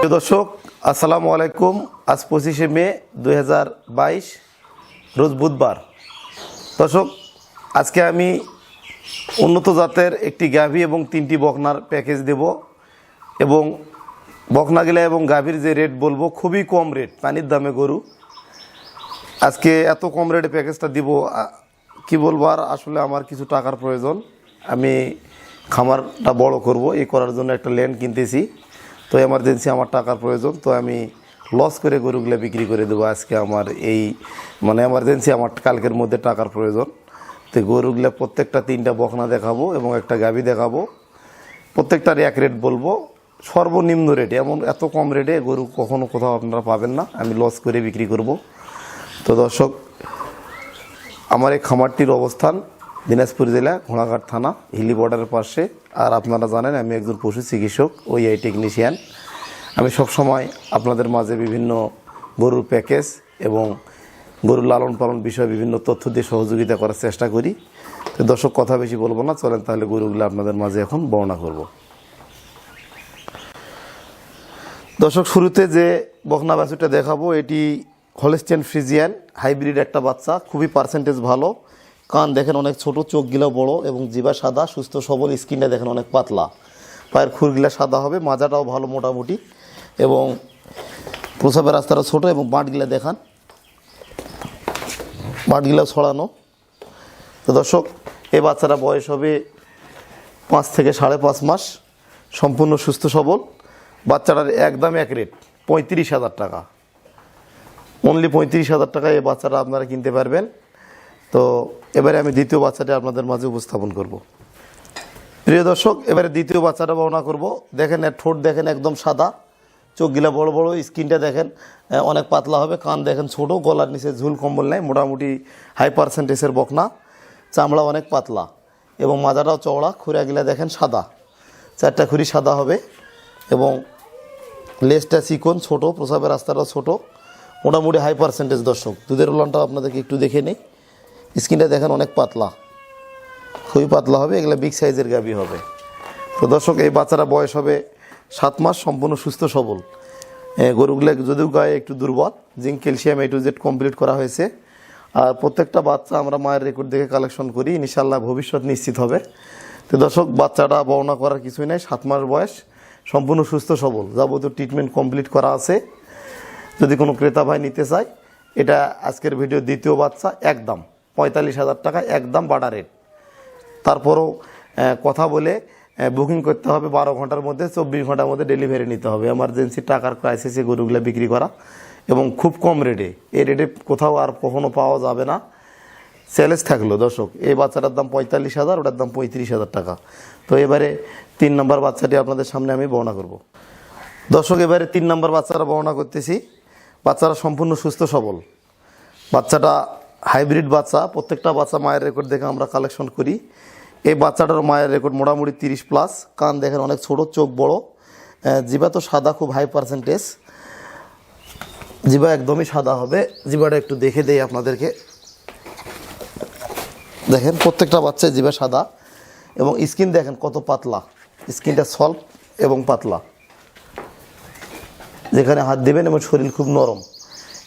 প্রিয় দর্শক, আসসালামু আলাইকুম। আজ 25শে মে 2022 রোজ বুধবার। দর্শক, আজকে আমি উন্নত জাতের একটি গাভী এবং 3টি বকনার প্যাকেজ দেব এবং বকনাগুলা এবং গাভীর যে রেট বলবো খুবই কম রেট, পানির দামে গরু। আজকে এত কম রেটে প্যাকেজটা দিব, কি বলবো আর, আসলে আমার কিছু টাকার প্রয়োজন। আমি খামারটা বড় করব, এই করার জন্য একটা ল্যান্ড কিনতেছি। তো এমার্জেন্সি আমার টাকার প্রয়োজন, তো আমি লস করে গরুগুলো বিক্রি করে দেবো আজকে। আমার এই এমার্জেন্সি, আমার কালকের মধ্যে টাকার প্রয়োজন। তো গরুগুলো প্রত্যেকটা 3টা বকনা দেখাবো এবং একটা গাভী দেখাবো। প্রত্যেকটার এক রেট বলবো, সর্বনিম্ন রেটে। এত কম রেটে গরু কখনো কোথাও আপনারা পাবেন না। আমি লস করে বিক্রি করব। তো দর্শক, আমার এই খামারটির অবস্থান দিনাজপুর জেলা ঘোড়াঘাট থানা, হিলি বর্ডারের পাশে। আর আপনারা জানেন আমি একজন পশু চিকিৎসক, ওইআই টেকনিশিয়ান। আমি সবসময় আপনাদের মাঝে বিভিন্ন গরুর প্যাকেজ এবং গরুর লালন পালন বিষয়ে বিভিন্ন তথ্য দিয়ে সহযোগিতা করার চেষ্টা করি। তো দর্শক, কথা বেশি বলবো না, চলেন তাহলে গরুগুলো আপনাদের মাঝে এখন বর্ণনা করব। দর্শক, শুরুতে যে বকনা বাছুরটা দেখাবো, এটি হলস্টেইন ফ্রিজিয়ান হাইব্রিড একটা বাচ্চা, খুবই পার্সেন্টেজ ভালো। কান দেখেন অনেক ছোট, চোখগুলো বড় এবং জিভা সাদা, সুস্থ সবল। স্কিনটা দেখেন অনেক পাতলা, পায়ের খুরগুলা সাদা হবে, মাজাটাও ভালো মোটামুটি এবং প্রসাবের রাস্তাটা ছোট এবং বাঁটগুলা দেখান, বাঁটগুলা ছড়ানো। তো দর্শক, এই বাচ্চারা বয়স হবে 5 থেকে 5.5 মাস, সম্পূর্ণ সুস্থ সবল। বাচ্চাটার একদম এক রেট 35,000 টাকা, অনলি 35,000 টাকায় এই বাচ্চাটা আপনারা কিনতে পারবেন। তো এবারে আমি দ্বিতীয় বাচ্চাটা আপনাদের মাঝে উপস্থাপন করব। প্রিয় দর্শক, এবারে দ্বিতীয় বাচ্চাটা বর্ণনা করব। দেখেন এর ঠোঁট দেখেন একদম সাদা, চোখগুলা বড় বড়, স্কিনটা দেখেন অনেক পাতলা হবে, কান দেখেন ছোট, গলার নিচে ঝুল কম্বল নেই, মোটামুটি হাই পার্সেন্টেজের বকনা, চামড়া অনেক পাতলা এবং মাজাটাও চওড়া। খুঁড়াগুলা দেখেন সাদা, 4টা খুঁড়ি সাদা হবে এবং লেজটা চিকন, ছোট, প্রসাবের রাস্তাটাও ছোট, মোটামুটি হাই পার্সেন্টেজ। দর্শক, দুধের উলানটাও আপনাদেরকে একটু দেখে নিই। স্কিনটা দেখেন অনেক পাতলা, খুবই পাতলা হবে, এগুলো বিগ সাইজের গাভী হবে। তো দর্শক, এই বাচ্চারা বয়স হবে 7 মাস, সম্পূর্ণ সুস্থ সবল। গরুগুলো যদিও গায়ে একটু দুর্বল, zinc calcium A to Z complete করা হয়েছে। আর প্রত্যেকটা বাচ্চা আমরা মায়ের রেকর্ড দেখে কালেকশন করি, ইনশাল্লাহ ভবিষ্যৎ নিশ্চিত হবে। তো দর্শক, বাচ্চাটা বর্ণনা করার কিছুই নেই, 7 মাস বয়স, সম্পূর্ণ সুস্থ সবল, যাবতীয় ট্রিটমেন্ট কমপ্লিট করা আছে। যদি কোনো ক্রেতা ভাই নিতে চায়, এটা আজকের ভিডিও দ্বিতীয় বাচ্চা, একদম 45,000 টাকা, একদম বাড়া রেট। তারপরও কথা বলে বুকিং করতে হবে 12 ঘন্টার মধ্যে, 24 ঘন্টার মধ্যে ডেলিভারি নিতে হবে। এমার্জেন্সি টাকার ক্রাইসিসে গরুগুলো বিক্রি করা এবং খুব কম রেটে, এই রেটে কোথাও আর কখনো পাওয়া যাবে না। চ্যালেঞ্জ থাকলো দর্শক, এই বাচ্চাটার দাম 45,000, ওটার দাম 35,000 টাকা। তো এবারে 3 নম্বর বাচ্চাটি আপনাদের সামনে আমি বর্ণনা করব। দর্শক, এবারে 3 নম্বর বাচ্চারা বর্ণনা করতেছি। বাচ্চারা সম্পূর্ণ সুস্থ সবল, বাচ্চাটা হাইব্রিড বাচ্চা। প্রত্যেকটা বাচ্চা মায়ের রেকর্ড দেখে আমরা কালেকশন করি। এই বাচ্চাটার মায়ের রেকর্ড মোটামুটি 30+। কান দেখেন অনেক ছোট, চোখ বড়, জিভা তো সাদা, খুব হাই পার্সেন্টেজ, জিভা একদমই সাদা হবে। জিভাটা একটু দেখে দেই আপনাদেরকে, দেখেন প্রত্যেকটা বাচ্চায় জিভা সাদা এবং স্কিন দেখেন কত পাতলা, স্কিনটা সল্প এবং পাতলা, যেখানে হাত দেবেন এবং শরীর খুব নরম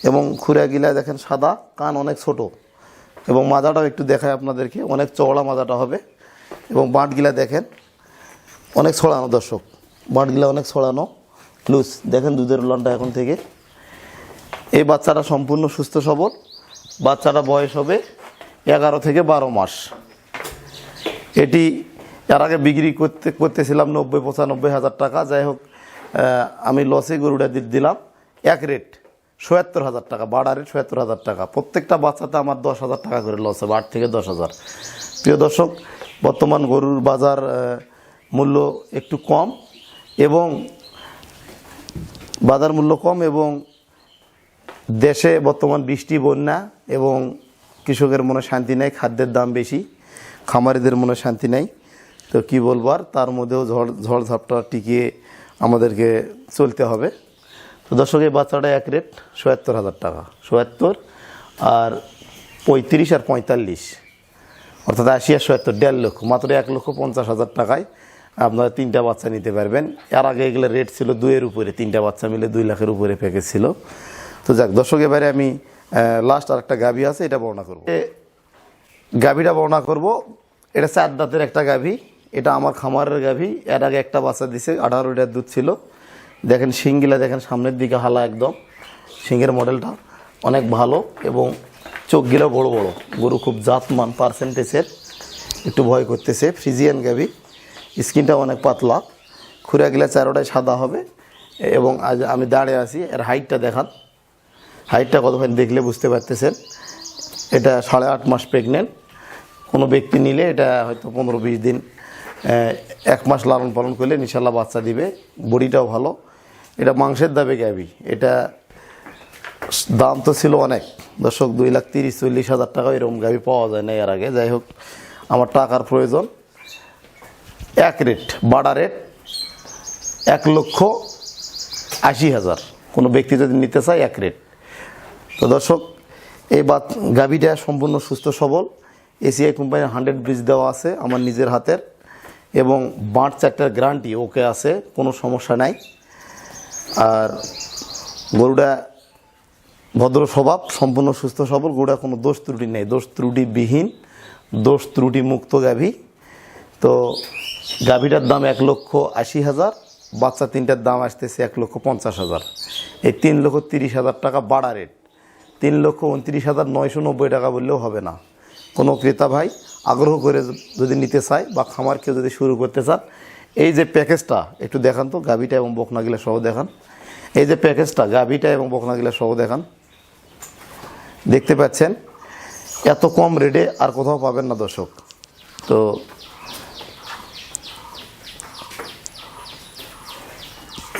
এবং খুঁড়াগুলা দেখেন সাদা, কান অনেক ছোট এবং মাজাটাও একটু দেখায় আপনাদেরকে, অনেক চওড়া মাজাটা হবে এবং বাঁটগুলা দেখেন অনেক ছড়ানো। দর্শক, বাঁটগুলা অনেক ছড়ানো, লুজ, দেখেন দুধের উলানটা এখন থেকে। এই বাচ্চাটা সম্পূর্ণ সুস্থ সবল, বাচ্চাটা বয়স হবে 11 থেকে 12 মাস। এটি এর আগে বিক্রি করতেছিলাম 90-95 হাজার টাকা। যাই হোক, আমি লসে গরুটা দিলাম এক রেট 77,000 টাকা, বাড়া রেট 77,000 টাকা। প্রত্যেকটা বাচ্চাতে আমার 10,000 টাকা করে লস হবে, 8 থেকে 10,000। প্রিয় দর্শক, বর্তমান গরুর বাজার মূল্য একটু কম এবং বাজার মূল্য কম এবং দেশে বর্তমান বৃষ্টি, বন্যা এবং কৃষকের মনে শান্তি নেই, খাদ্যের দাম বেশি, খামারিদের মনে শান্তি নেই। তো কি বলবার, তার মধ্যেও ঝড়ঝাপটা টিকিয়ে আমাদেরকে চলতে হবে। তো দর্শক, এই বাচ্চাটা এক রেট 77,000 টাকা, 77 আর 35 আর 45, অর্থাৎ 80 আর 77, 1.5 লক্ষ, মাত্র 1,50,000 টাকায় আপনারা 3টা বাচ্চা নিতে পারবেন। এর আগে এগুলো রেট ছিল 2-এর উপরে, 3টা বাচ্চা মিলে 2 লাখের উপরে প্যাকেজ ছিল। তো যাক দর্শক, এবারে আমি লাস্ট আরেকটা গাভী আছে, এটা বর্ণনা করব। গাভীটা বর্ণনা করব, এটা 4 দাঁতের একটা গাভী, এটা আমার খামারের গাভী। এর আগে একটা বাচ্চা দিছে, 18 লিটার দুধ ছিল। দেখেন শিংগুলা দেখেন, সামনের দিকে হালা একদম, শিংয়ের মডেলটা অনেক ভালো এবং চোখগুলো বড় বড়। গরু খুব জাতমান পার্সেন্টেজের, একটু ভয় করতেছে। ফ্রিজিয়ান গাভী, স্কিনটা অনেক পাতলা, খুঁড়াগুলা 4টাই সাদা হবে। এবং আজ আমি দাঁড়িয়ে আছি, এর হাইটটা দেখান, হাইটটা কতখানি দেখলে বুঝতে পারতেছেন। এটা 8.5 মাস প্রেগনেন্ট। কোনো ব্যক্তি নিলে এটা হয়তো 15-20 দিন, 1 মাস লালন পালন করলে ইনশাল্লাহ বাচ্চা দিবে। বডিটাও ভালো। এটা মাংসের দামে গাভী। এটা দাম তো ছিল অনেক দর্শক, 2,30,40,000 টাকা এরকম গাভী পাওয়া যায় না এর আগে। যাই হোক, আমার টাকার প্রয়োজন। এক রেট, বাড়া রেট 1,80,000। কোনো ব্যক্তি যদি নিতে চায় এক রেট। তো দর্শক, এই গাভীটা সম্পূর্ণ সুস্থ সবল। এসিআই কোম্পানির 100 ব্রিজ দেওয়া আছে আমার নিজের হাতের, এবং বাঁট 4টার গ্যারান্টি ওকে আছে, কোনো সমস্যা নাই। আর গরুটা ভদ্র স্বভাব, সম্পূর্ণ সুস্থ সবল। গরুটা কোনো দোষ ত্রুটি নেই, দোষ ত্রুটিবিহীন, দোষ ত্রুটি মুক্ত গাভী। তো গাভীটার দাম 1,80,000, বাচ্চা 3টার দাম আসতেছে 1,50,000। এই 3,30,000 টাকা বাড়া রেট। 3,29,990 টাকা বললেও হবে না। কোনো ক্রেতা ভাই আগ্রহ করে যদি নিতে চায় বা খামার কেউ যদি শুরু করতে চান, এই যে প্যাকেজটা একটু দেখান তো, গাভীটা এবং বকনাগুলা সহ দেখান। এই যে প্যাকেজটা, গাভীটা এবং বকনাগুলা সহ দেখান। দেখতে পাচ্ছেন, এত কম রেটে আর কোথাও পাবেন না দর্শক। তো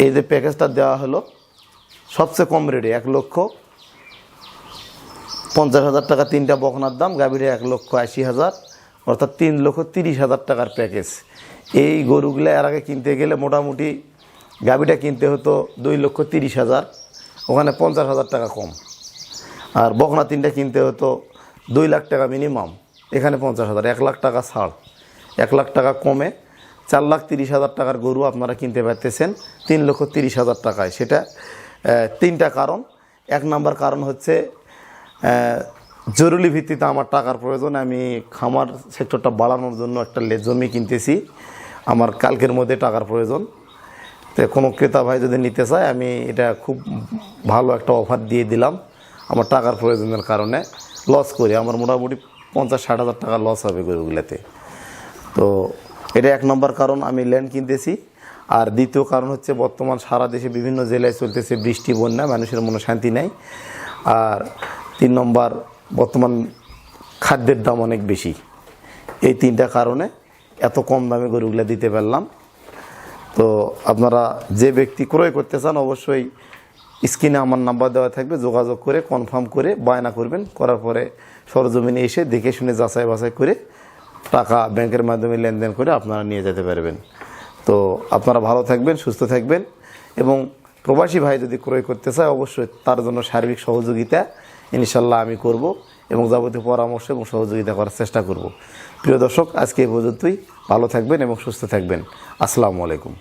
এই যে প্যাকেজটা দেওয়া হলো সবচেয়ে কম রেটে, 1,50,000 টাকা 3টা বকনার দাম, গাভীটা 1,80,000, অর্থাৎ 3,30,000 টাকার প্যাকেজ। এই গরুগুলো এর আগে কিনতে গেলে মোটামুটি গাভীটা কিনতে হতো 2,30,000, ওখানে 50,000 টাকা কম। আর বকনা 3টা কিনতে হতো 2 লাখ টাকা মিনিমাম, এখানে 50,000, 1 লাখ টাকা ছাড়। 1 লাখ টাকা কমে 4,30,000 টাকার গরু আপনারা কিনতে পারতেছেন 3,30,000 টাকায়। সেটা 3টা কারণ। 1 নম্বর কারণ হচ্ছে জরুরি ভিত্তিতে আমার টাকার প্রয়োজন। আমি খামার সেক্টরটা বাড়ানোর জন্য একটা জমি কিনতেছি, আমার কালকের মধ্যে টাকার প্রয়োজন। তো কোনো ক্রেতা ভাই যদি নিতে চায়, আমি এটা খুব ভালো একটা অফার দিয়ে দিলাম। আমার টাকার প্রয়োজনের কারণে লস করি, আমার মোটামুটি 50-60,000 টাকা লস হবে গরুগুলোতে। তো এটা 1 নম্বর কারণ, আমি ল্যান্ড কিনতেছি। আর দ্বিতীয় কারণ হচ্ছে, বর্তমান সারা দেশে বিভিন্ন জেলায় চলতেছে বৃষ্টি, বন্যা, মানুষের মনে শান্তি নেই। আর 3 নম্বর, বর্তমান খাদ্যের দাম অনেক বেশি। এই 3টা কারণে এত কম দামে গরুগুলো দিতে পারলাম। তো আপনারা যে ব্যক্তি ক্রয় করতে চান, অবশ্যই স্ক্রিনে আমার নাম্বার দেওয়া থাকবে, যোগাযোগ করে কনফার্ম করে বায়না করবেন। করার পরে সরজমিনে এসে দেখে শুনে যাচাই বাছাই করে টাকা ব্যাংকের মাধ্যমে লেনদেন করে আপনারা নিয়ে যেতে পারবেন। তো আপনারা ভালো থাকবেন, সুস্থ থাকবেন। এবং প্রবাসী ভাই যদি ক্রয় করতে চায়, অবশ্যই তার জন্য সার্বিক সহযোগিতা ইনশাল্লাহ আমি করব, এবং যাবতীয় পরামর্শ এবং সহযোগিতা করার চেষ্টা করব। প্রিয় দর্শক, আজকে এই পর্যন্তই। ভালো থাকবেন এবং সুস্থ থাকবেন। আসসালামু আলাইকুম।